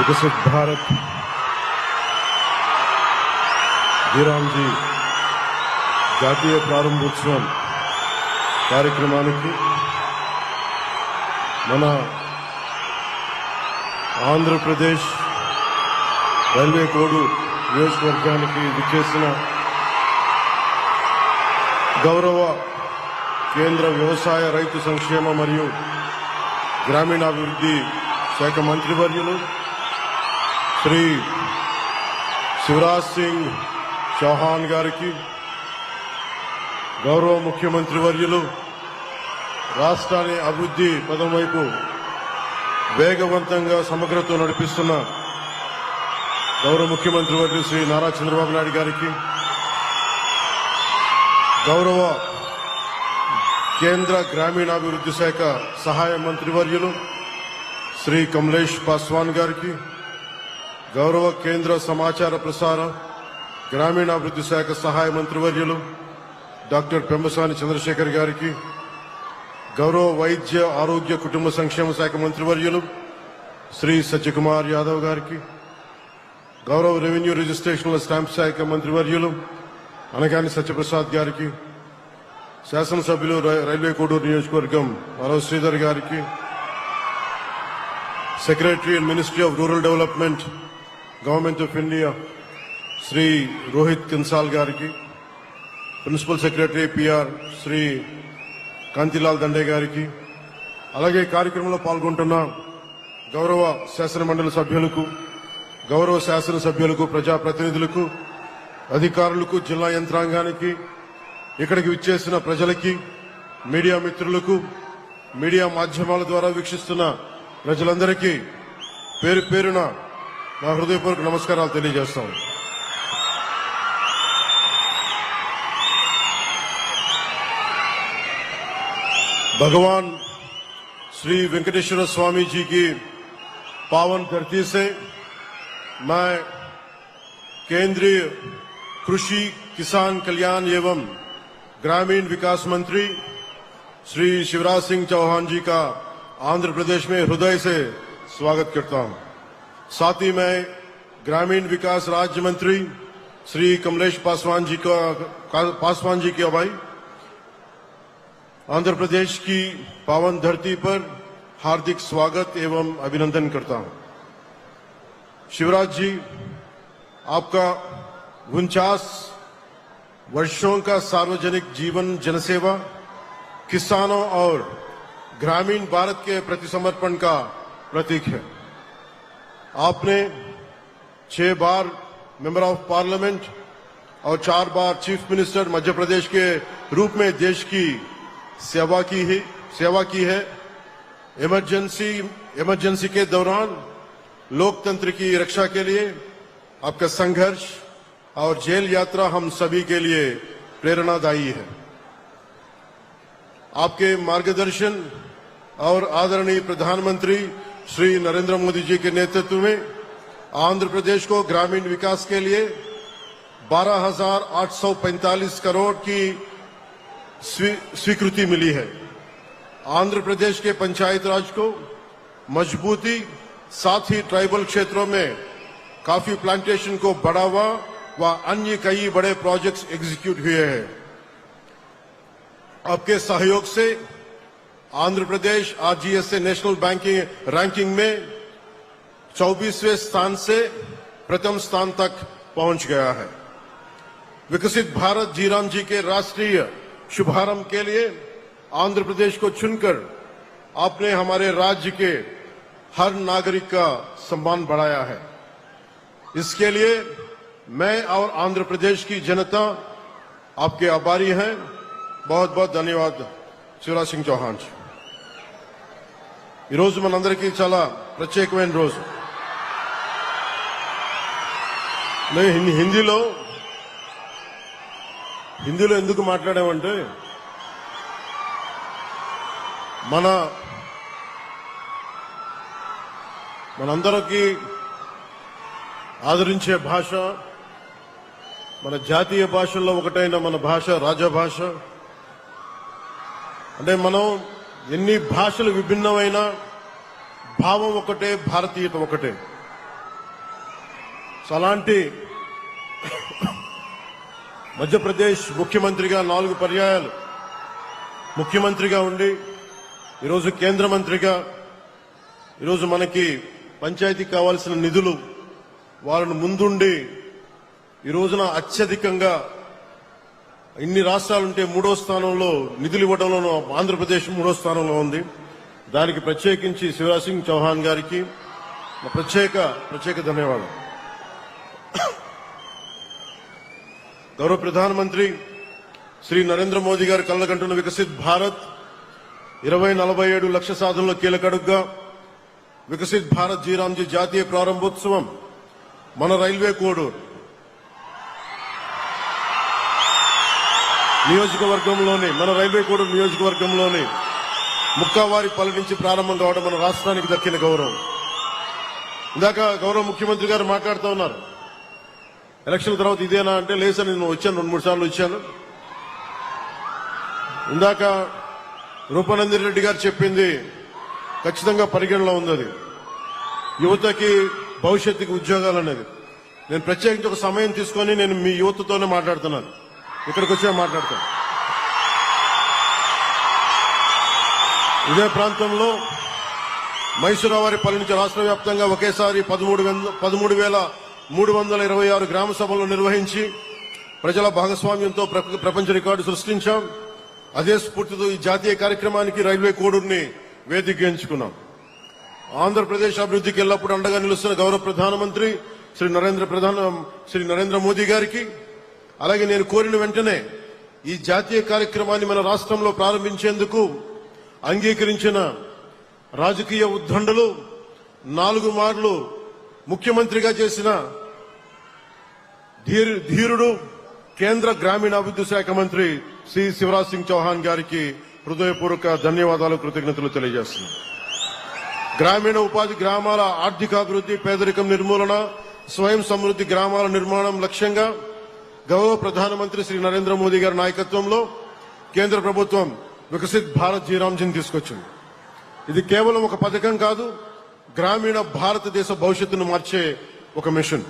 विकसित भारत జీరాంజీ జాతీయ ప్రారంభోత్సవం కార్యక్రమానికి మన ఆంధ్రప్రదేశ్ రైల్వే కోడు నియోజకవర్గానికి విచ్చేసిన గౌరవ కేంద్ర వ్యవసాయ రైతు సంక్షేమ మరియు గ్రామీణాభివృద్ధి శాఖ మంత్రివర్యులు శ్రీ శివరాజ్ సింగ్ చౌహాన్ గారికి, గౌరవ ముఖ్యమంత్రి వర్యులు రాష్ట్రాన్ని అభివృద్ధి పదం వైపు వేగవంతంగా సమగ్రతో నడిపిస్తున్న గౌరవ ముఖ్యమంత్రి వర్యులు శ్రీ నారా చంద్రబాబు నాయుడు గారికి, గౌరవ కేంద్ర గ్రామీణాభివృద్ధి శాఖ సహాయ మంత్రి వర్యులు శ్రీ కమలేష్ పాస్వాన్ గారికి, గౌరవ కేంద్ర సమాచార ప్రసార గ్రామీణాభివృద్ధి శాఖ సహాయ మంత్రివర్యులు డాక్టర్ పెంబసాని చంద్రశేఖర్ గారికి, గౌరవ వైద్య ఆరోగ్య కుటుంబ సంక్షేమ శాఖ మంత్రివర్యులు శ్రీ సత్యకుమార్ యాదవ్ గారికి, గౌరవ రెవెన్యూ రిజిస్ట్రేషన్ల స్టాంప్ శాఖ మంత్రివర్యులు అనగాని సత్యప్రసాద్ గారికి, శాసనసభ్యులు రైల్వే కోడూరు నియోజకవర్గం వరవ శ్రీధర్ గారికి, secretary and Ministry of Rural Development Government of India Shri Rohit Kansal గారికి, principal secretary PR Shri Kantilal Dande గారికి, అలాగే కార్యక్రమంలో పాల్గొంటున్న గౌరవ శాసనమండలి సభ్యులకు, గౌరవ శాసనసభ్యులకు, ప్రజాప్రతినిధులకు, అధికారులకు, జిల్లా యంత్రాంగానికి, ఇక్కడికి విచ్చేసిన ప్రజలకి, మీడియా మిత్రులకు, మీడియా మాధ్యమాల ద్వారా వీక్షిస్తున్న ప్రజలందరికీ పేరు పేరున నా హృదయపూర్వక నమస్కారాలు తెలియజేస్తాను. भगवान श्री वेंकटेश्वर स्वामी जी की पावन धरती से मैं केंद्रीय कृषि किसान कल्याण एवं ग्रामीण विकास मंत्री श्री शिवराज सिंह चौहान जी का आंध्र प्रदेश में हृदय से स्वागत करता हूं। साथ ही मैं ग्रामीण विकास राज्य मंत्री श्री कमलेश पासवान जी की अगुवाई आंध्र प्रदेश की पावन धरती पर हार्दिक स्वागत एवं अभिनंदन करता हूं। शिवराज जी, आपका 49 वर्षों का सार्वजनिक जीवन जनसेवा, किसानों और ग्रामीण भारत के प्रति समर्पण का प्रतीक है। आपने 6 बार मेंबर ऑफ पार्लियामेंट और 4 बार चीफ मिनिस्टर मध्य प्रदेश के रूप में देश की सेवा की है। इमरजेंसी के दौरान लोकतंत्र की रक्षा के लिए आपका संघर्ष और जेल यात्रा हम सभी के लिए प्रेरणादायी है। आपके मार्गदर्शन और आदरणीय प्रधानमंत्री श्री नरेंद्र मोदी जी के नेतृत्व में आंध्र प्रदेश को ग्रामीण विकास के लिए 12,845 करोड़ की स्वीकृति मिली है। आंध्र प्रदेश के पंचायत राज को मजबूती, साथ ही ट्राइबल क्षेत्रों में काफी प्लांटेशन को बढ़ावा व अन्य कई बड़े प्रोजेक्ट्स एग्जीक्यूट हुए हैं। आपके सहयोग से Andhra Pradesh आरजीएसए national banking ranking में 24वें स्थान से प्रथम स्थान तक पहुंच गया है। विकसित भारत जीरांजी के राष्ट्रीय शुभारंभ के लिए आंध्र प्रदेश को चुनकर आपने हमारे राज्य के हर नागरिक का सम्मान बढ़ाया है। इसके लिए मैं और आंध्र प्रदेश की जनता आपके आभारी हैं। बहुत बहुत धन्यवाद शिवराज सिंह चौहान जी। ఈ రోజు మనందరికీ చాలా ప్రత్యేకమైన రోజు. నేను హిందీలో ఎందుకు మాట్లాడామంటే మనందరికీ ఆదరించే భాష, మన జాతీయ భాషల్లో ఒకటైన మన భాష రాజభాష. అంటే మనం ఎన్ని భాషలు విభిన్నమైన భావం ఒకటే, భారతీయత ఒకటే. అలాంటి మధ్యప్రదేశ్ ముఖ్యమంత్రిగా 4 పర్యాయాలు ముఖ్యమంత్రిగా ఉండి ఈరోజు కేంద్ర మంత్రిగా ఈరోజు మనకి పంచాయతీకి కావాల్సిన నిధులు వాళ్ళను ముందుండి ఈ రోజున అత్యధికంగా ఇన్ని రాష్ట్రాలుంటే 3వ స్థానంలో నిధులు ఇవ్వడంలో ఆంధ్రప్రదేశ్ 3వ స్థానంలో ఉంది. దానికి ప్రత్యేకించి శివరాజ్ సింగ్ చౌహాన్ గారికి ప్రత్యేక ధన్యవాదాలు. గౌరవ ప్రధానమంత్రి శ్రీ నరేంద్ర మోదీ గారు కలగంటున్న వికసిత్ భారత్ 2047 లక్ష్య సాధనలో కీలక అడుగుగా వికసిత్ భారత్ జీరాంజీ జాతీయ ప్రారంభోత్సవం మన రైల్వే కోడూరు నియోజకవర్గంలోని ముక్కావారిపల్లి నుంచి ప్రారంభం కావడం మన రాష్ట్రానికి దక్కిన గౌరవం. ఇందాక గౌరవ ముఖ్యమంత్రి గారు మాట్లాడుతూ ఉన్నారు, ఎలక్షన్ తర్వాత ఇదేనా అంటే లేదు, నేను వచ్చాను 2-3 సార్లు వచ్చాను. ఇందాక రూపనందిని రెడ్డి గారు చెప్పింది ఖచ్చితంగా పరిగణలో ఉంది. అది యువతకి భవిష్యత్తుకి ఉద్యోగాలు అనేది. నేను ప్రత్యేకించి ఒక సమయం తీసుకొని నేను మీ యువతతోనే మాట్లాడుతున్నాను, ఇక్కడికి వచ్చే మాట్లాడతాను. ఇదే ప్రాంతంలో మైసూరావారిపల్లి నుంచి రాష్ట్ర వ్యాప్తంగా ఒకేసారి 13,326 గ్రామ సభలు నిర్వహించి ప్రజల భాగస్వామ్యంతో ప్రపంచ రికార్డు సృష్టించాం. అదే స్ఫూర్తితో ఈ జాతీయ కార్యక్రమానికి రైల్వే కోడూరుని వేదిక ఎంచుకున్నాం. ఆంధ్రప్రదేశ్ అభివృద్ధికి ఎల్లప్పుడూ అండగా నిలుస్తున్న గౌరవ ప్రధానమంత్రి శ్రీ నరేంద్ర మోదీ గారికి, అలాగే నేను కోరిన వెంటనే ఈ జాతీయ కార్యక్రమాన్ని మన రాష్ట్రంలో ప్రారంభించేందుకు అంగీకరించిన రాజకీయ ఉద్దండులు 4 మార్లు ముఖ్యమంత్రిగా చేసిన ధీరుడు కేంద్ర గ్రామీణాభివృద్ధి శాఖ మంత్రి శ్రీ శివరాజ్ సింగ్ చౌహాన్ గారికి హృదయపూర్వక ధన్యవాదాలు, కృతజ్ఞతలు తెలియజేస్తున్నాను. గ్రామీణ ఉపాధి, గ్రామాల ఆర్థికాభివృద్ధి, పేదరికం నిర్మూలన, స్వయం సమృద్ధి గ్రామాల నిర్మాణం లక్ష్యంగా గౌరవ ప్రధానమంత్రి శ్రీ నరేంద్ర మోదీ గారి నాయకత్వంలో కేంద్ర ప్రభుత్వం వికసిత్ భారత్ జీరాంజీని తీసుకొచ్చింది. ఇది కేవలం ఒక పథకం కాదు, గ్రామీణ భారతదేశ భవిష్యత్తును మార్చే ఒక మిషన్.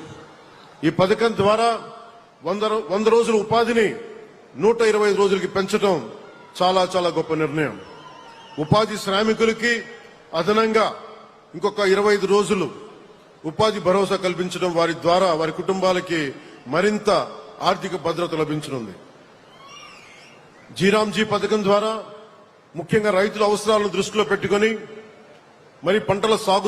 ఈ పథకం ద్వారా 100 రోజుల ఉపాధిని 125 రోజులకి పెంచడం చాలా చాలా గొప్ప నిర్ణయం. ఉపాధి శ్రామికులకి అదనంగా ఇంకొక 25 రోజులు ఉపాధి భరోసా కల్పించడం వారి ద్వారా వారి కుటుంబాలకి మరింత ఆర్థిక భద్రత లభించనుంది. జీరాంజీ పథకం ద్వారా ముఖ్యంగా రైతుల అవసరాలను దృష్టిలో పెట్టుకుని మరి పంటల సాగు